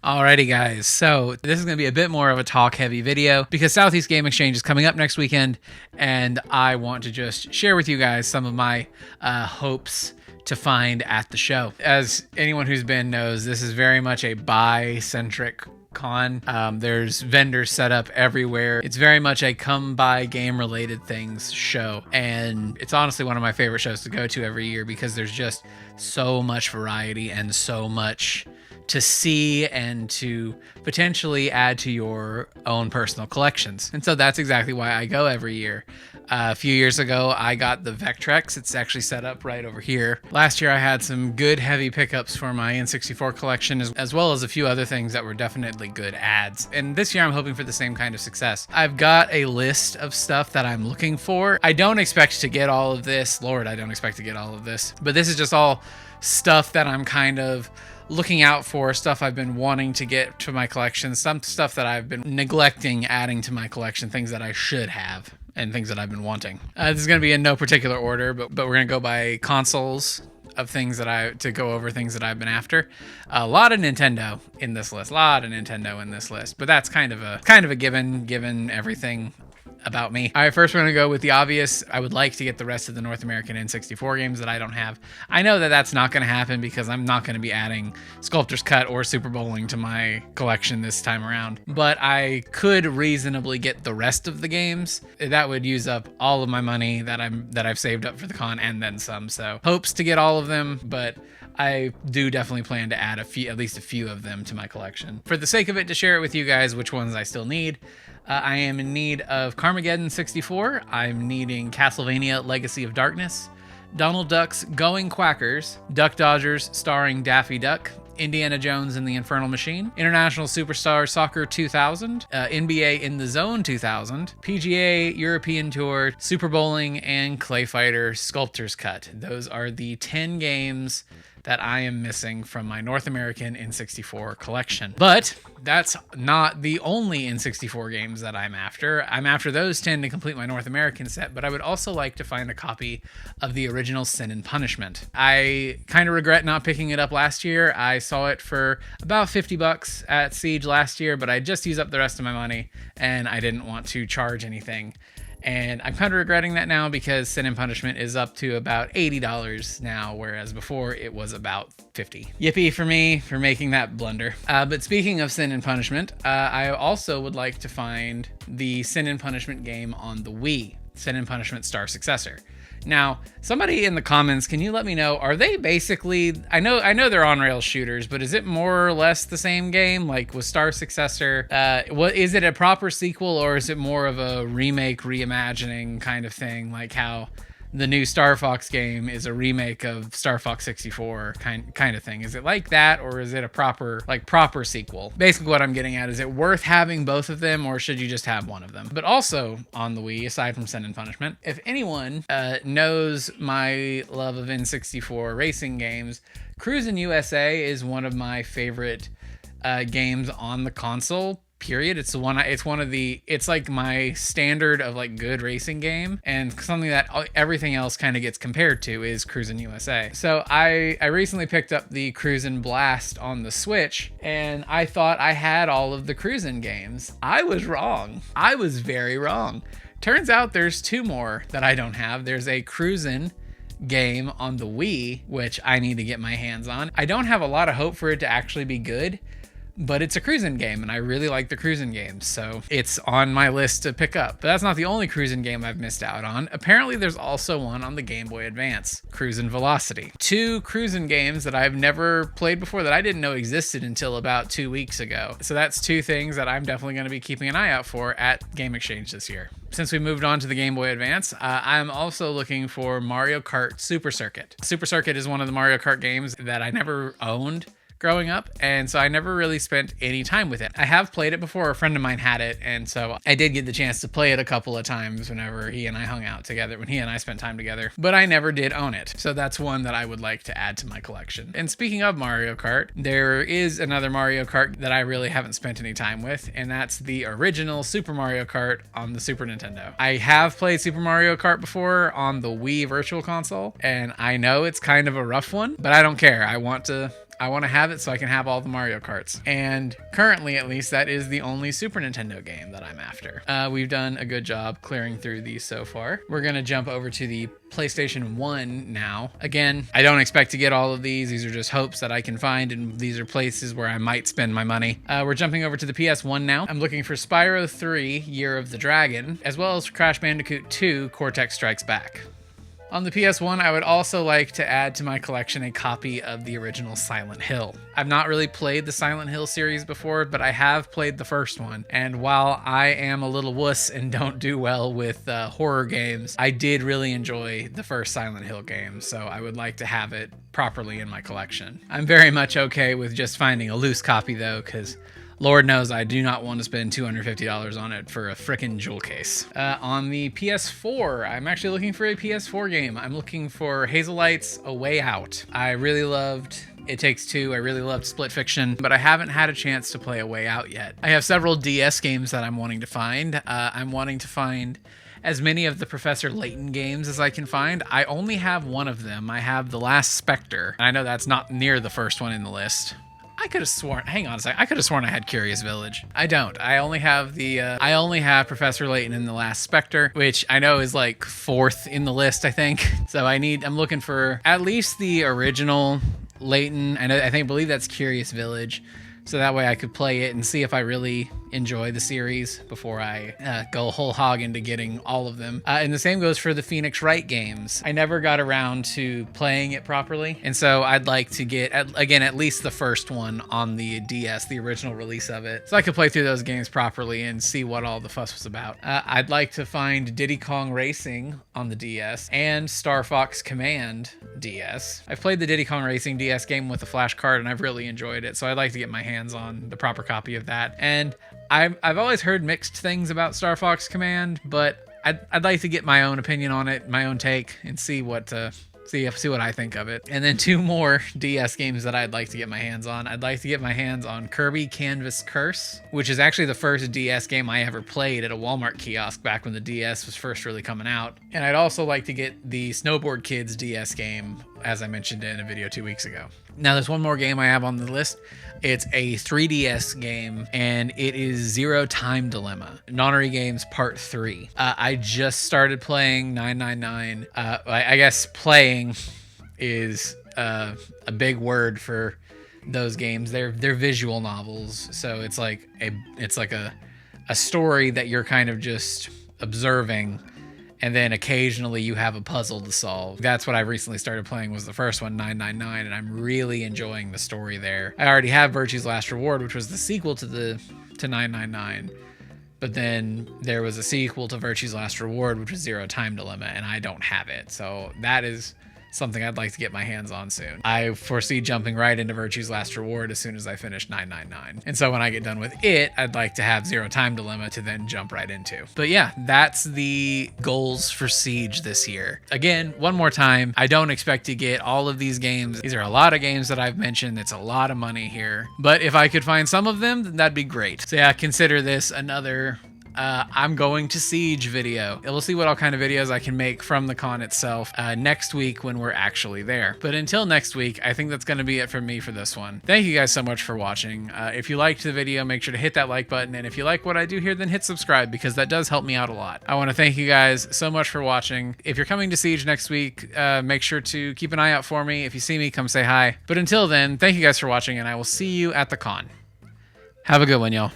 Alrighty guys, so this is going to be a bit more of a talk heavy video because Southeast Game Exchange is coming up next weekend, and I want to just share with you guys some of my hopes to find at the show. As anyone who's been knows, this is very much a buy-centric con. There's vendors set up everywhere. It's very much a come buy game related things show, and it's honestly one of my favorite shows to go to every year because there's just so much variety and so much to see and to potentially add to your own personal collections. And so that's exactly why I go every year. A few years ago, I got the Vectrex. It's actually set up right over here. Last year, I had some good heavy pickups for my N64 collection, as well as a few other things that were definitely good adds. And this year, I'm hoping for the same kind of success. I've got a list of stuff that I'm looking for. I don't expect to get all of this. Lord, I don't expect to get all of this. But this is just all stuff that I'm kind of looking out for, stuff I've been wanting to get to my collection, some stuff that I've been neglecting adding to my collection, things that I should have, and things that I've been wanting. This is going to be in no particular order, but we're going to go by consoles of things that to go over things that I've been after. A lot of Nintendo in this list, but that's kind of a given everything about me. All right, first we're going to go with the obvious. I would like to get the rest of the North American N64 games that I don't have. I know that that's not going to happen because I'm not going to be adding Sculptor's Cut or Super Bowling to my collection this time around, but I could reasonably get the rest of the games. That would use up all of my money that I've saved up for the con and then some. So hopes to get all of them, but I do definitely plan to add at least a few of them to my collection. For the sake of it, to share it with you guys which ones I still need. I am in need of Carmageddon 64. I'm needing Castlevania Legacy of Darkness, Donald Duck's Going Quackers, Duck Dodgers starring Daffy Duck, Indiana Jones and the Infernal Machine, International Superstar Soccer 2000, NBA in the Zone 2000, PGA European Tour, Super Bowling, and Clay Fighter Sculptor's Cut. Those are the 10 games that I am missing from my North American N64 collection. But that's not the only N64 games that I'm after. I'm after those 10 to complete my North American set, but I would also like to find a copy of the original Sin and Punishment. I kind of regret not picking it up last year. I saw it for about $50 at SEGE last year, but I just used up the rest of my money and I didn't want to charge anything. And I'm kind of regretting that now because Sin and Punishment is up to about $80 now, whereas before it was about $50. Yippee for me for making that blunder. But speaking of Sin and Punishment, I also would like to find the Sin and Punishment game on the Wii, Sin and Punishment Star Successor. Now, somebody in the comments, can you let me know, are they basically, I know they're on-rail shooters, but is it more or less the same game? Like, was Star Successor, is it a proper sequel, or is it more of a remake, reimagining kind of thing, like how the new Star Fox game is a remake of Star Fox 64 kind of thing? Is it like that, or is it a proper sequel? Basically what I'm getting at, is it worth having both of them, or should you just have one of them? But also on the Wii, aside from Sin and Punishment, if anyone knows my love of N64 racing games, Cruisin' USA is one of my favorite games on the console. Period. It's like my standard of like good racing game, and something that everything else kind of gets compared to is Cruisin' USA. So I recently picked up the Cruisin' Blast on the Switch, and I thought I had all of the Cruisin' games. I was wrong. I was very wrong. Turns out there's two more that I don't have. There's a Cruisin' game on the Wii, which I need to get my hands on. I don't have a lot of hope for it to actually be good, but it's a Cruisin' game, and I really like the Cruisin' games, so it's on my list to pick up. But that's not the only Cruisin' game I've missed out on. Apparently, there's also one on the Game Boy Advance, Cruisin' Velocity. Two Cruisin' games that I've never played before that I didn't know existed until about 2 weeks ago. So that's two things that I'm definitely going to be keeping an eye out for at Game Exchange this year. Since we moved on to the Game Boy Advance, I'm also looking for Mario Kart Super Circuit. Super Circuit is one of the Mario Kart games that I never owned growing up, and so I never really spent any time with it. I have played it before. A friend of mine had it, and so I did get the chance to play it a couple of times whenever he and I hung out together, when he and I spent time together, but I never did own it. So that's one that I would like to add to my collection. And speaking of Mario Kart, there is another Mario Kart that I really haven't spent any time with, and that's the original Super Mario Kart on the Super Nintendo. I have played Super Mario Kart before on the Wii Virtual Console, and I know it's kind of a rough one, but I don't care. I want to I want to have it so I can have all the Mario Karts. And currently, at least, that is the only Super Nintendo game that I'm after. We've done a good job clearing through these so far. We're going to jump over to the PlayStation 1 now. Again, I don't expect to get all of these. These are just hopes that I can find, and these are places where I might spend my money. We're jumping over to the PS1 now. I'm looking for Spyro 3, Year of the Dragon, as well as Crash Bandicoot 2, Cortex Strikes Back. On the PS1, I would also like to add to my collection a copy of the original Silent Hill. I've not really played the Silent Hill series before, but I have played the first one. And while I am a little wuss and don't do well with horror games, I did really enjoy the first Silent Hill game, so I would like to have it properly in my collection. I'm very much okay with just finding a loose copy though, because Lord knows I do not want to spend $250 on it for a frickin' jewel case. On the PS4, I'm actually looking for a PS4 game. I'm looking for Hazelight's A Way Out. I really loved It Takes Two. I really loved Split Fiction, but I haven't had a chance to play A Way Out yet. I have several DS games that I'm wanting to find. I'm wanting to find as many of the Professor Layton games as I can find. I only have one of them. I have The Last Spectre. I know that's not near the first one in the list. I could have sworn, hang on a second, I could have sworn I had Curious Village. I don't. I only have Professor Layton in The Last Spectre, which I know is like 4th in the list, I think. So I'm looking for at least the original Layton, and I believe that's Curious Village. So that way I could play it and see if I really enjoy the series before I go whole hog into getting all of them. And the same goes for the Phoenix Wright games. I never got around to playing it properly, and so I'd like to get, at least the first one on the DS, the original release of it, so I could play through those games properly and see what all the fuss was about. I'd like to find Diddy Kong Racing on the DS and Star Fox Command DS. I've played the Diddy Kong Racing DS game with the flash card, and I've really enjoyed it, so I'd like to get my hands on the proper copy of that. And I've always heard mixed things about Star Fox Command, but I'd like to get my own opinion on it, my own take, and see what I think of it. And then 2 more DS games that I'd like to get my hands on. I'd like to get my hands on Kirby Canvas Curse, which is actually the first DS game I ever played at a Walmart kiosk back when the DS was first really coming out. And I'd also like to get the Snowboard Kids DS game, as I mentioned in a video 2 weeks ago. Now there's one more game I have on the list. It's a 3DS game, and it is Zero Time Dilemma, Nonary Games Part 3. I just started playing 999. I guess playing is a big word for those games. They're visual novels, so it's like a story that you're kind of just observing, and then occasionally you have a puzzle to solve. That's what I recently started playing, was the first one, 999, and I'm really enjoying the story there. I already have Virtue's Last Reward, which was the sequel to 999, but then there was a sequel to Virtue's Last Reward, which was Zero Time Dilemma, and I don't have it. So that is something I'd like to get my hands on soon. I foresee jumping right into Virtue's Last Reward as soon as I finish 999. And so when I get done with it, I'd like to have Zero Time Dilemma to then jump right into. But yeah, that's the goals for Siege this year. Again, one more time, I don't expect to get all of these games. These are a lot of games that I've mentioned. It's a lot of money here. But if I could find some of them, then that'd be great. So yeah, consider this another I'm going to Siege video. We'll see what all kind of videos I can make from the con itself next week when we're actually there. But until next week, I think that's going to be it from me for this one. Thank you guys so much for watching. If you liked the video, make sure to hit that like button. And if you like what I do here, then hit subscribe, because that does help me out a lot. I want to thank you guys so much for watching. If you're coming to Siege next week, make sure to keep an eye out for me. If you see me, come say hi. But until then, thank you guys for watching, and I will see you at the con. Have a good one, y'all.